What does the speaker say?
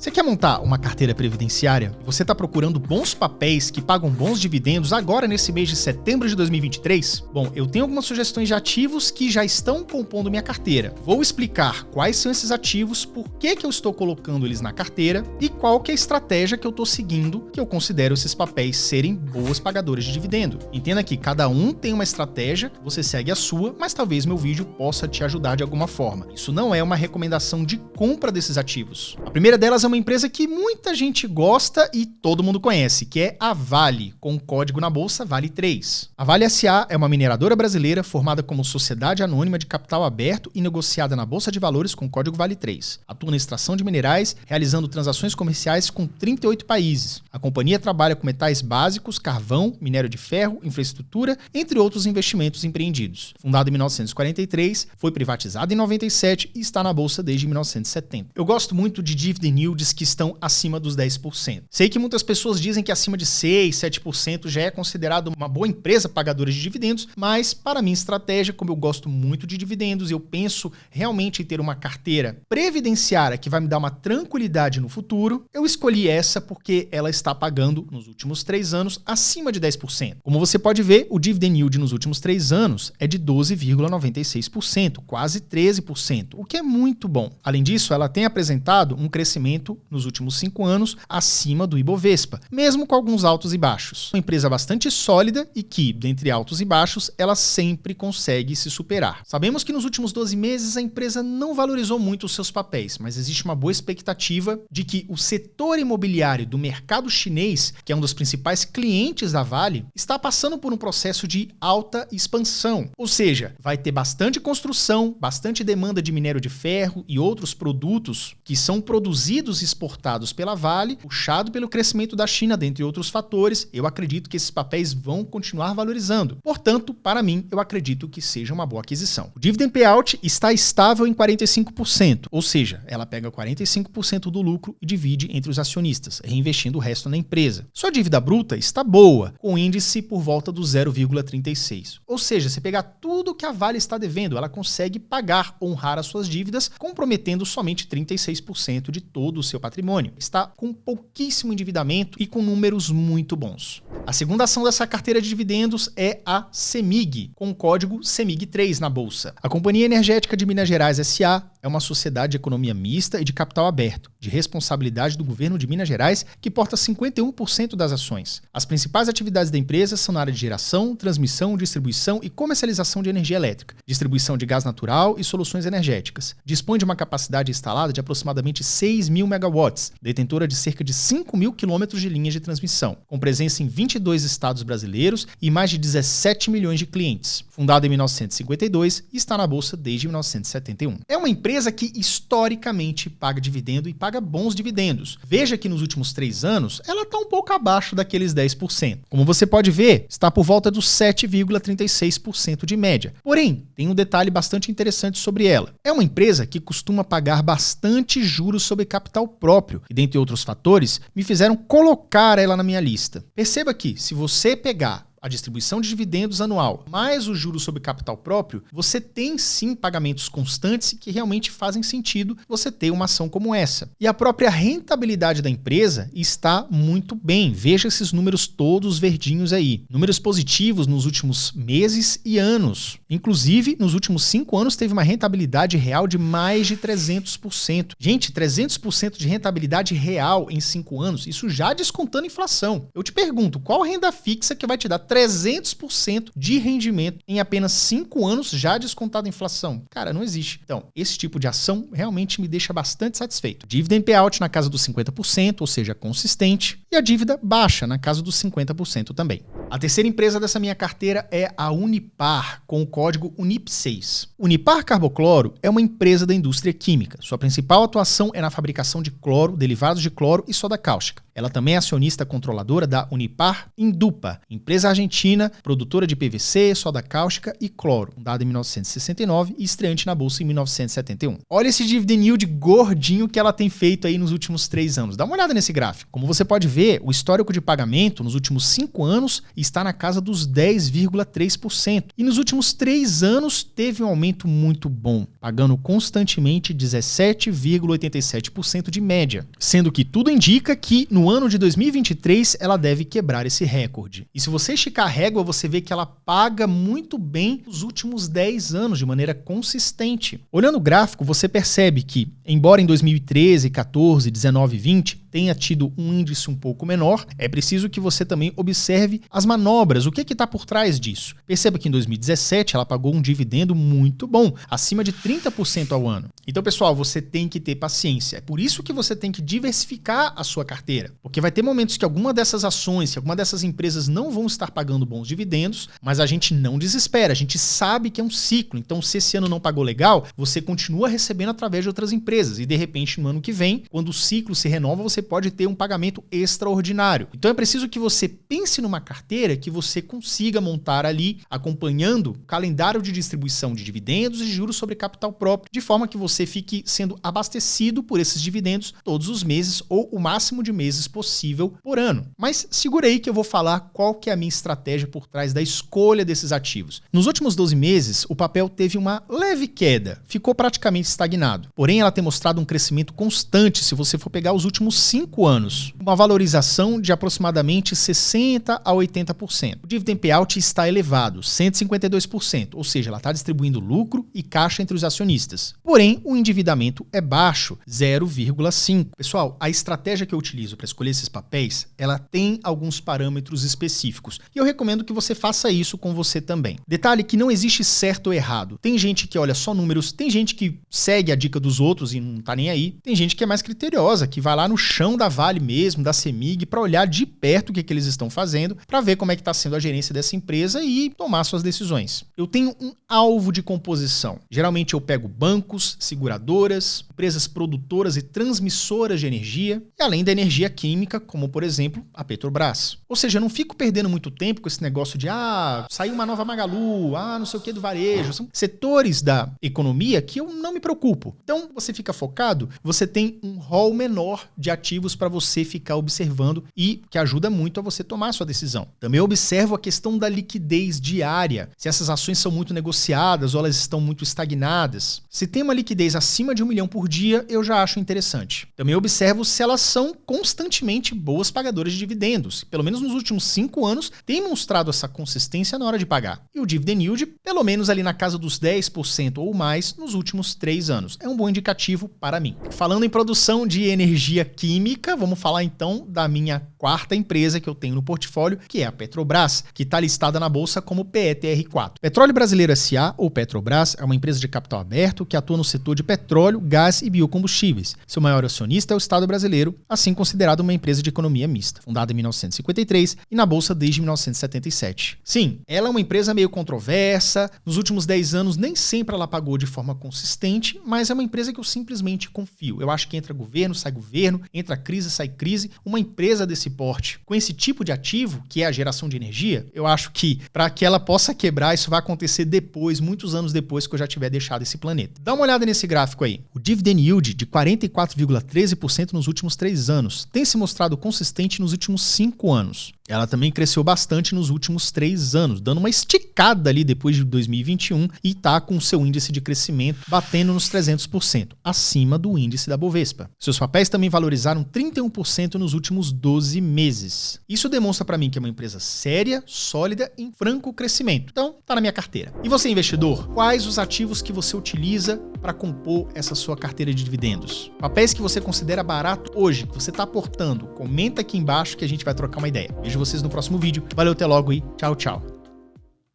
Você quer montar uma carteira previdenciária? Você está procurando bons papéis que pagam bons dividendos agora nesse mês de setembro de 2023? Bom, eu tenho algumas sugestões de ativos que já estão compondo minha carteira. Vou explicar quais são esses ativos, por que eu estou colocando eles na carteira e qual que é a estratégia que eu estou seguindo que eu considero esses papéis serem boas pagadores de dividendo. Entenda que cada um tem uma estratégia, você segue a sua, mas talvez meu vídeo possa te ajudar de alguma forma. Isso não é uma recomendação de compra desses ativos. A primeira delas é uma empresa que muita gente gosta e todo mundo conhece, que é a Vale, com o código na bolsa Vale3. A Vale SA é uma mineradora brasileira formada como sociedade anônima de capital aberto e negociada na Bolsa de Valores com o código Vale3. Atua na extração de minerais, realizando transações comerciais com 38 países. A companhia trabalha com metais básicos, carvão, minério de ferro, infraestrutura, entre outros investimentos empreendidos. Fundada em 1943, foi privatizada em 97 e está na bolsa desde 1970. Eu gosto muito de dividend yields que estão acima dos 10%. Sei que muitas pessoas dizem que acima de 6, 7% já é considerado uma boa empresa pagadora de dividendos, mas para minha estratégia, como eu gosto muito de dividendos, eu penso realmente em ter uma carteira previdenciária que vai me dar uma tranquilidade no futuro, eu escolhi essa porque ela está pagando nos últimos 3 anos acima de 10%. Como você pode ver, o dividend yield nos últimos 3 anos é de 12,96%, quase 13%, o que é muito bom. Além disso, ela tem apresentado um crescimento nos últimos 5 anos acima do Ibovespa, mesmo com alguns altos e baixos. Uma empresa bastante sólida e que, dentre altos e baixos, ela sempre consegue se superar. Sabemos que nos últimos 12 meses a empresa não valorizou muito os seus papéis, mas existe uma boa expectativa de que o setor imobiliário do mercado chinês, que é um dos principais clientes da Vale, está passando por um processo de alta expansão. Ou seja, vai ter bastante construção, bastante demanda de minério de ferro e outros produtos que são produzidos e exportados pela Vale, puxado pelo crescimento da China, dentre outros fatores. Eu acredito que esses papéis vão continuar valorizando. Portanto, para mim, eu acredito que seja uma boa aquisição. O dividend payout está estável em 45%, ou seja, ela pega 45% do lucro e divide entre os acionistas, reinvestindo o resto na empresa. Sua dívida bruta está boa, com índice por volta do 0,36. Ou seja, se pegar tudo que a Vale está devendo, ela consegue pagar, honrar as suas dívidas, comprometendo somente 36% de todo o seu patrimônio. Está com pouquíssimo endividamento e com números muito bons. A segunda ação dessa carteira de dividendos é a CEMIG, com o código CEMIG3 na bolsa. A Companhia Energética de Minas Gerais SA é uma sociedade de economia mista e de capital aberto, de responsabilidade do governo de Minas Gerais, que porta 51% das ações. As principais atividades da empresa são na área de geração, transmissão, distribuição e comercialização de energia elétrica, distribuição de gás natural e soluções energéticas. Dispõe de uma capacidade instalada de aproximadamente 6.000 megawatts, detentora de cerca de 5.000 quilômetros de linhas de transmissão, com presença em 22 estados brasileiros e mais de 17 milhões de clientes. Fundada em 1952 e está na bolsa desde 1971. É uma empresa que historicamente paga dividendo e paga bons dividendos. Veja que nos últimos 3 anos ela está um pouco abaixo daqueles 10%. Como você pode ver, está por volta dos 7,36% de média. Porém, tem um detalhe bastante interessante sobre ela. É uma empresa que costuma pagar bastante juros sobre capital próprio e, dentre outros fatores, me fizeram colocar ela na minha lista. Perceba que, se você pegar a distribuição de dividendos anual, mais o juros sobre capital próprio, você tem sim pagamentos constantes que realmente fazem sentido você ter uma ação como essa. E a própria rentabilidade da empresa está muito bem. Veja esses números todos verdinhos aí. Números positivos nos últimos meses e anos. Inclusive, nos últimos 5 anos teve uma rentabilidade real de mais de 300%. Gente, 300% de rentabilidade real em 5 anos, isso já descontando inflação. Eu te pergunto, qual renda fixa que vai te dar 300% de rendimento em apenas 5 anos, já descontado a inflação? Cara, não existe. Então, esse tipo de ação realmente me deixa bastante satisfeito. Dividend payout na casa dos 50%, ou seja, consistente, e a dívida baixa na casa dos 50% também. A terceira empresa dessa minha carteira é a Unipar, com o código UNIP6. Unipar Carbocloro é uma empresa da indústria química. Sua principal atuação é na fabricação de cloro, derivados de cloro e soda cáustica. Ela também é acionista controladora da Unipar Indupa, empresa argentina, produtora de PVC, soda cáustica e cloro, fundada em 1969 e estreante na bolsa em 1971. Olha esse dividend yield gordinho que ela tem feito aí nos últimos 3 anos. Dá uma olhada nesse gráfico. Como você pode ver, o histórico de pagamento nos últimos 5 anos está na casa dos 10,3%. E nos últimos 3 anos teve um aumento muito bom, pagando constantemente 17,87% de média. Sendo que tudo indica que no ano de 2023 ela deve quebrar esse recorde. E se você esticar a régua, você vê que ela paga muito bem os últimos 10 anos de maneira consistente. Olhando o gráfico, você percebe que, embora em 2013, 14, 19 e 20 tenha tido um índice um pouco menor, é preciso que você também observe as manobras, o que está por trás disso. Perceba que em 2017 ela pagou um dividendo muito bom, acima de 30% ao ano. Então, pessoal, você tem que ter paciência. É por isso que você tem que diversificar a sua carteira, porque vai ter momentos que alguma dessas ações, que alguma dessas empresas não vão estar pagando bons dividendos, mas a gente não desespera, a gente sabe que é um ciclo. Então, se esse ano não pagou legal, você continua recebendo através de outras empresas e, de repente, no ano que vem, quando o ciclo se renova, você pode ter um pagamento extraordinário. Então, é preciso que você pense numa carteira que você consiga montar ali, acompanhando o calendário de distribuição de dividendos e juros sobre capital próprio, de forma que você fique sendo abastecido por esses dividendos todos os meses ou o máximo de meses possível por ano. Mas segura aí que eu vou falar qual que é a minha estratégia por trás da escolha desses ativos. Nos últimos 12 meses, o papel teve uma leve queda, ficou praticamente estagnado. Porém, ela tem mostrado um crescimento constante se você for pegar os últimos 5 anos, uma valorização de aproximadamente 60% a 80%. O dividend payout está elevado, 152%, ou seja, ela está distribuindo lucro e caixa entre os acionistas. Porém, o endividamento é baixo, 0,5%. Pessoal, a estratégia que eu utilizo para escolher esses papéis, ela tem alguns parâmetros específicos e eu recomendo que você faça isso com você também. Detalhe que não existe certo ou errado. Tem gente que olha só números, tem gente que segue a dica dos outros e não tá nem aí, tem gente que é mais criteriosa, que vai lá no chão da Vale mesmo, da CEMIG, para olhar de perto o que eles estão fazendo, para ver como é que está sendo a gerência dessa empresa e tomar suas decisões. Eu tenho um alvo de composição. Geralmente eu pego bancos, seguradoras, empresas produtoras e transmissoras de energia, e além da energia química, como por exemplo a Petrobras. Ou seja, eu não fico perdendo muito tempo com esse negócio de saiu uma nova Magalu, não sei o que do varejo. São setores da economia que eu não me preocupo. Então você fica focado, você tem um rol menor de ativos para você ficar observando e que ajuda muito a você tomar a sua decisão. Também observo a questão da liquidez diária, se essas ações são muito negociadas ou elas estão muito estagnadas. Se tem uma liquidez acima de 1 milhão por dia, eu já acho interessante. Também observo se elas são constantemente boas pagadoras de dividendos. Pelo menos nos últimos 5 anos, tem mostrado essa consistência na hora de pagar. E o dividend yield, pelo menos ali na casa dos 10% ou mais nos últimos 3 anos. É um bom indicativo para mim. Falando em produção de energia química, vamos falar então da minha quarta empresa que eu tenho no portfólio, que é a Petrobras, que está listada na bolsa como PETR4. Petróleo Brasileiro S.A., ou Petrobras, é uma empresa de capital aberto que atua no setor de petróleo, gás e biocombustíveis. Seu maior acionista é o Estado brasileiro, assim considerado uma empresa de economia mista, fundada em 1953 e na bolsa desde 1977. Sim, ela é uma empresa meio controversa, nos últimos 10 anos nem sempre ela pagou de forma consistente, mas é uma empresa que eu simplesmente confio. Eu acho que entra governo, entra crise, sai crise. Uma empresa desse porte, com esse tipo de ativo, que é a geração de energia, eu acho que para que ela possa quebrar, isso vai acontecer depois, muitos anos depois que eu já tiver deixado esse planeta. Dá uma olhada nesse gráfico aí. O dividend yield de 44,13% nos últimos 3 anos tem se mostrado consistente nos últimos 5 anos. Ela também cresceu bastante nos últimos 3 anos, dando uma esticada ali depois de 2021 e está com seu índice de crescimento batendo nos 300%, acima do índice da Bovespa. Seus papéis também valorizaram 31% nos últimos 12 meses. Isso demonstra para mim que é uma empresa séria, sólida e em franco crescimento. Então, tá na minha carteira. E você, investidor? Quais os ativos que você utiliza para compor essa sua carteira de dividendos? Papéis que você considera barato hoje, que você está aportando? Comenta aqui embaixo que a gente vai trocar uma ideia. Vejo vocês no próximo vídeo. Valeu, até logo e tchau, tchau.